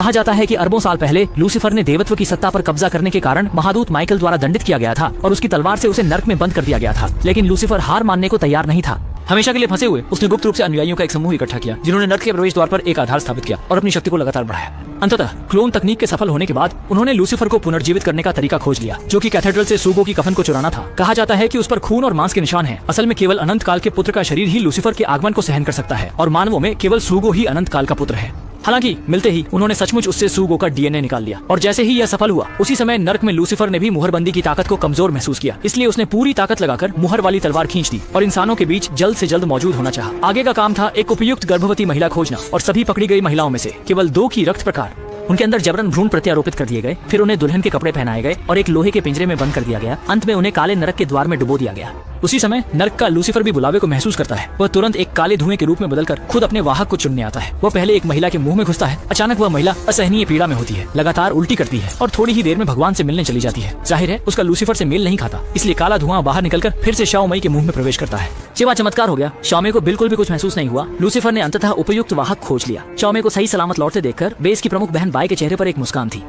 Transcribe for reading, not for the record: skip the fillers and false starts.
कहा जाता है कि अरबों साल पहले लूसीफर ने देवत्व की सत्ता पर कब्जा करने के कारण महादूत माइकल द्वारा दंडित किया गया था और उसकी तलवार से उसे नर्क में बंद कर दिया गया था। लेकिन लूसीफर हार मानने को तैयार नहीं था। हमेशा के लिए फंसे हुए उसने गुप्त रूप से अनुयायियों का एक समूह इकट्ठा किया, जिन्होंने नर्क के प्रवेश द्वार पर एक आधार स्थापित किया और अपनी शक्ति को लगातार बढ़ाया। अंततः क्लोन तकनीक के सफल होने के बाद उन्होंने लूसीफर को पुनर्जीवित करने का तरीका खोज लिया, जो कि कैथेड्रल से सूगो की कफन को चुराना था। कहा जाता है कि उस पर खून और मांस के निशान हैं। असल में केवल अनंत काल के पुत्र का शरीर ही लूसीफर के आगमन को सहन कर सकता है और मानवों में केवल सूगो ही अनंत काल का पुत्र है। हालांकि मिलते ही उन्होंने सचमुच उससे सूगो का डीएनए निकाल लिया और जैसे ही यह सफल हुआ, उसी समय नर्क में लूसीफर ने भी मुहरबंदी की ताकत को कमजोर महसूस किया। इसलिए उसने पूरी ताकत लगाकर मुहर वाली तलवार खींच दी और इंसानों के बीच जल्द से जल्द मौजूद होना चाहा। आगे का काम था एक उपयुक्त गर्भवती महिला खोजना और सभी पकड़ी गई महिलाओं में से केवल 2 की रक्त प्रकार उनके अंदर जबरन भ्रूण प्रत्यारोपित कर दिए गए। फिर उन्हें दुल्हन के कपड़े पहनाए गए और एक लोहे के पिंजरे में बंद कर दिया गया। अंत में उन्हें काले नरक के द्वार में डुबो दिया गया। उसी समय नर्क का लूसीफर भी बुलावे को महसूस करता है। वह तुरंत एक काले धुएं के रूप में बदलकर खुद अपने वाहक को चुनने आता है। वह पहले एक महिला के मुंह में घुसता है। अचानक वह महिला असहनीय पीड़ा में होती है, लगातार उल्टी करती है और थोड़ी ही देर में भगवान से मिलने चली जाती है। जाहिर है उसका लूसीफर से मेल नहीं खाता, इसलिए काला धुआं बाहर निकलकर फिर से शाओ मई के मुंह में प्रवेश करता है। चिवा चमत्कार हो गया। शाओ मई को बिल्कुल भी कुछ महसूस नहीं हुआ। लूसीफर ने अंततः उपयुक्त वाहक खोज लिया। शाओ मई को सही सलामत लौटते देखकर बेस की प्रमुख बहन बाई के चेहरे पर एक मुस्कान थी।